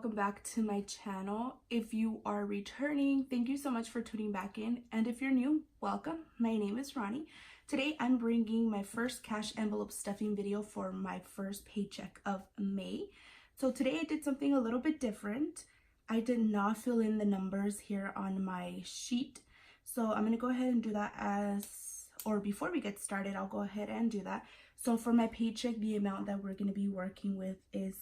welcome back to my channel. If you are returning, thank you so much for tuning back in, and if you're new, welcome. My name is Ronnie. Today I'm bringing my first cash envelope stuffing video for my first paycheck of May. So today I did something a little bit different. I did not fill in the numbers here on my sheet, so I'm going to go ahead and do that before we get started, I'll go ahead and do that. So for my paycheck, the amount that we're going to be working with is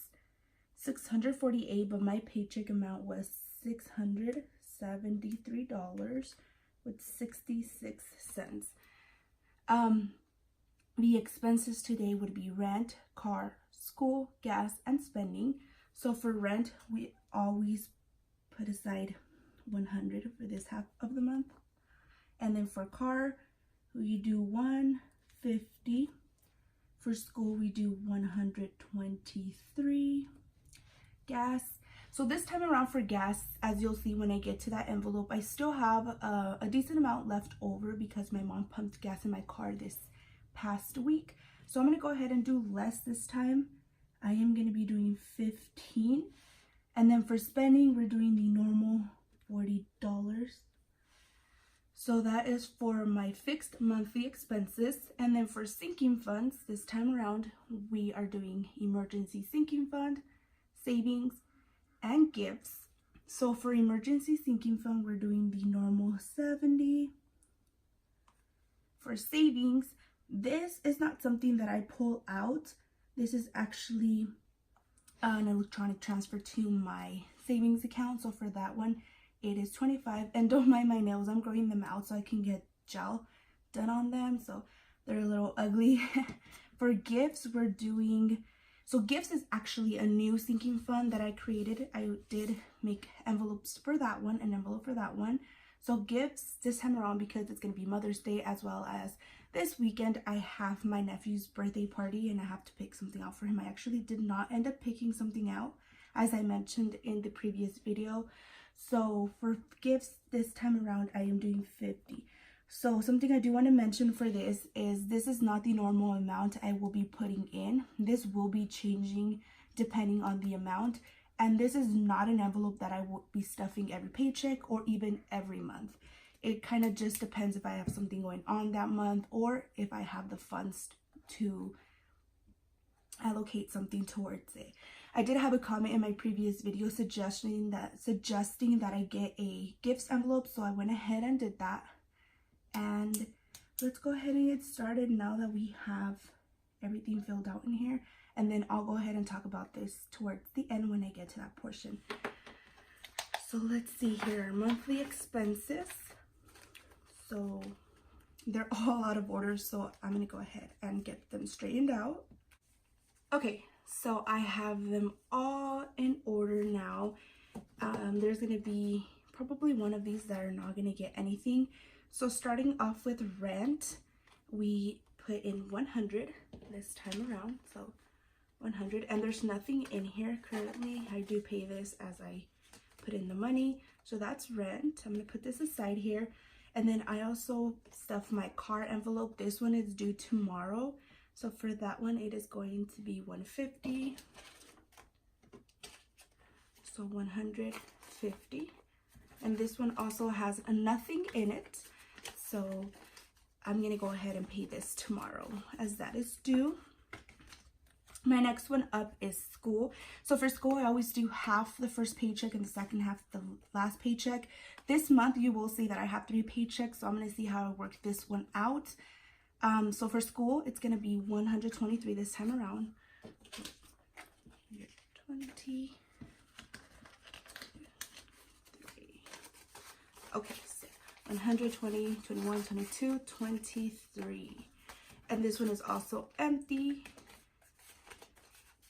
$648, but my paycheck amount was $673 with 66 cents. The expenses today would be rent, car, school, gas, and spending. So for rent, we always put aside $100 for this half of the month, and then for car we do $150. For school we do $123. Gas, so this time around for gas, as you'll see when I get to that envelope, I still have a decent amount left over because my mom pumped gas in my car this past week. So I'm going to go ahead and do less this time. I am going to be doing $15. And then for spending, we're doing the normal $40. So that is for my fixed monthly expenses. And then for sinking funds, this time around, we are doing emergency sinking fund, savings, and gifts. So for emergency sinking fund, we're doing the normal $70. For savings, this is not something that I pull out. This is actually an electronic transfer to my savings account. So for that one, it is $25. And don't mind my nails, I'm growing them out so I can get gel done on them, so they're a little ugly. For gifts, we're doing, so gifts is actually a new sinking fund that I created. I did make envelopes for that one, an envelope for that one. So gifts this time around, because it's going to be Mother's Day as well as this weekend, I have my nephew's birthday party and I have to pick something out for him. I actually did not end up picking something out, as I mentioned in the previous video. So for gifts this time around, I am doing $50. So something I do want to mention for this is not the normal amount I will be putting in. This will be changing depending on the amount. And this is not an envelope that I will be stuffing every paycheck or even every month. It kind of just depends if I have something going on that month or if I have the funds to allocate something towards it. I did have a comment in my previous video suggesting that I get a gifts envelope, so I went ahead and did that. And let's go ahead and get started now that we have everything filled out in here, and then I'll go ahead and talk about this towards the end when I get to that portion. So let's see here, monthly expenses. So they're all out of order, so I'm gonna go ahead and get them straightened out. Okay, so I have them all in order now. There's going to be probably one of these that are not going to get anything. So starting off with rent, we put in $100 this time around. So $100, and there's nothing in here currently. I do pay this as I put in the money. So that's rent. I'm going to put this aside here. And then I also stuff my car envelope. This one is due tomorrow. So for that one, it is going to be $150. So $150. And this one also has nothing in it. So I'm going to go ahead and pay this tomorrow as that is due. My next one up is school. So for school, I always do half the first paycheck and the second half the last paycheck. This month, you will see that I have 3 paychecks. So I'm going to see how I work this one out. So for school, it's going to be $123 this time around. 23. Okay, so 120, 21, 22, 23. And this one is also empty.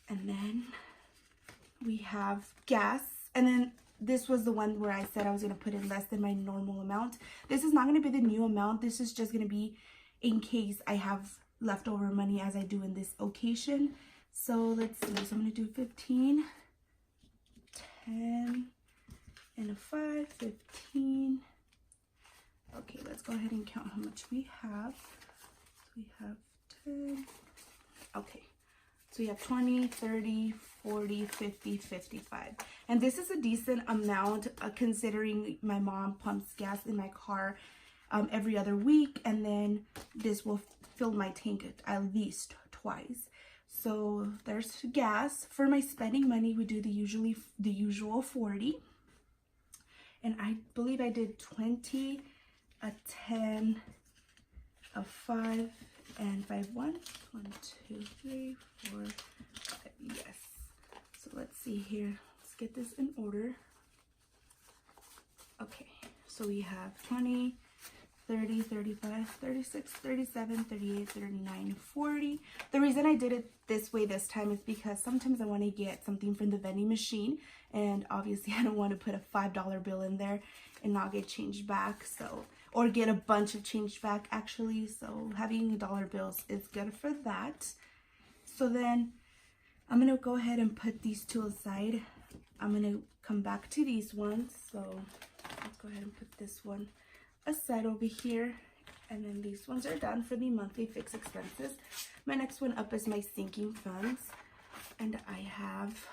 And then we have gas. And then this was the one where I said I was going to put in less than my normal amount. This is not going to be the new amount. This is just going to be in case I have leftover money as I do in this occasion. So let's see. So I'm going to do 15, 10, and a 5, 15. Okay, let's go ahead and count how much we have. So we have 10. Okay, So you have 20, 30, 40, 50, 55. And this is a decent amount considering my mom pumps gas in my car every other week. And then this will fill my tank at least twice. So there's gas. For my spending money, we do the usual 40. And I believe I did 20, a 10, a 5, and 5 1. 1, 2, 3, 4, 5. Yes. So let's see here. Let's get this in order. Okay. So we have 20, 30, 35, 36, 37, 38, 39, 40. The reason I did it this way this time is because sometimes I want to get something from the vending machine, and obviously I don't want to put a $5 bill in there and not get changed back, so, or get a bunch of change back actually. So having $1 bills is good for that. So then I'm gonna go ahead and put these two aside. I'm gonna come back to these ones. So let's go ahead and put this one aside over here, and then these ones are done for the monthly fixed expenses. My next one up is my sinking funds, and I have,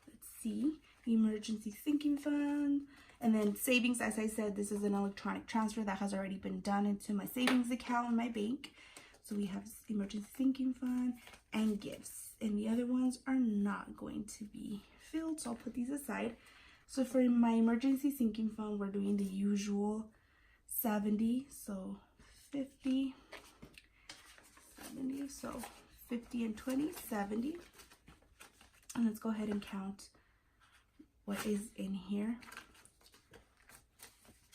let's see, emergency sinking fund, and then savings. As I said, this is an electronic transfer that has already been done into my savings account in my bank. So we have emergency sinking fund and gifts, and the other ones are not going to be filled, so I'll put these aside. So for my emergency sinking fund, we're doing the usual 70, so 50, 70, so 50 and 20, 70. And let's go ahead and count what is in here.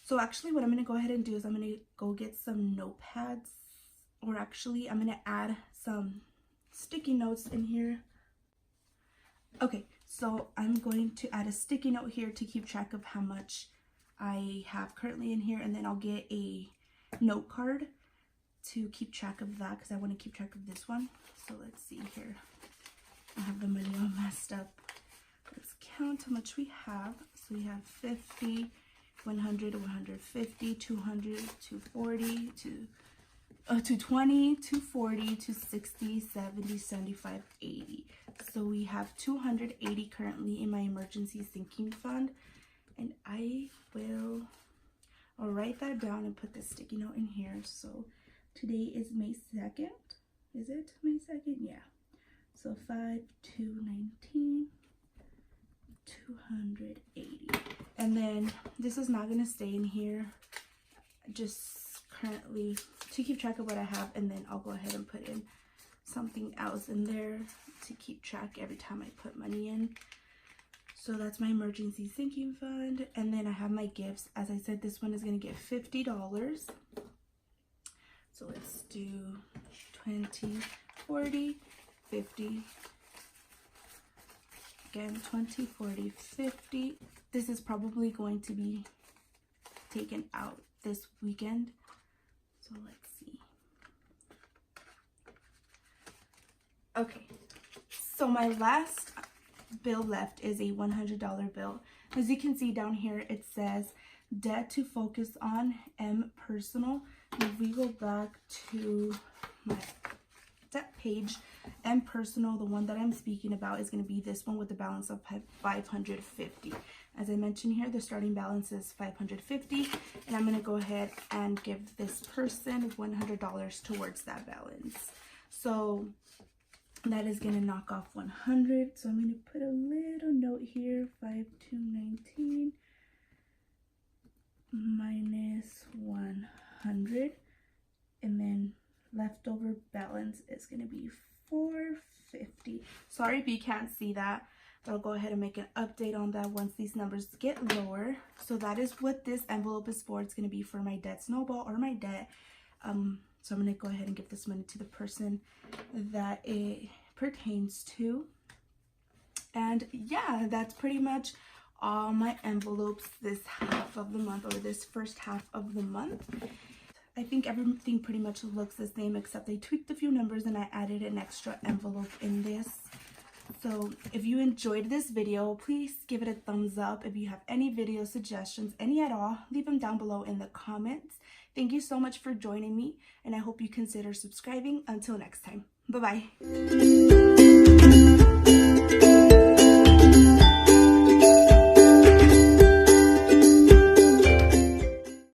So actually what I'm going to go ahead and do is I'm going to go get some notepads, or actually I'm going to add some sticky notes in here. Okay, so I'm going to add a sticky note here to keep track of how much I have currently in here, and then I'll get a note card to keep track of that because I want to keep track of this one. So let's see here. I have the money all messed up. Let's count how much we have. So we have 50, 100, 150, 200, 240, 220, 240, 260, 70, 75, 80. So we have 280 currently in my emergency sinking fund. And I'll write that down and put the sticky note in here. So today is May 2nd. Is it May 2nd? Yeah. So 5, 2, 19, 280. And then this is not going to stay in here. Just currently to keep track of what I have. And then I'll go ahead and put in something else in there to keep track every time I put money in. So that's my emergency sinking fund. And then I have my gifts. As I said, this one is going to get $50. So let's do 20, 40, 50. Again, 20, 40, 50. This is probably going to be taken out this weekend. So let's see. Okay. So my last bill left is a $100 bill. As you can see down here, it says debt to focus on, M personal. If we go back to my debt page, M personal, the one that I'm speaking about is going to be this one with the balance of $550. As I mentioned here, the starting balance is $550, and I'm going to go ahead and give this person $100 towards that balance. So that is going to knock off 100. So I'm going to put a little note here, 5219 minus 100, and then leftover balance is going to be 450. Sorry if you can't see that, but I'll go ahead and make an update on that once these numbers get lower. So that is what this envelope is for. It's going to be for my debt snowball or my debt. So I'm going to go ahead and give this money to the person that it pertains to. And yeah, that's pretty much all my envelopes this half of the month, or this first half of the month. I think everything pretty much looks the same, except I tweaked a few numbers and I added an extra envelope in this. So if you enjoyed this video, please give it a thumbs up. If you have any video suggestions, any at all, leave them down below in the comments. Thank you so much for joining me, and I hope you consider subscribing. Until next time, bye-bye.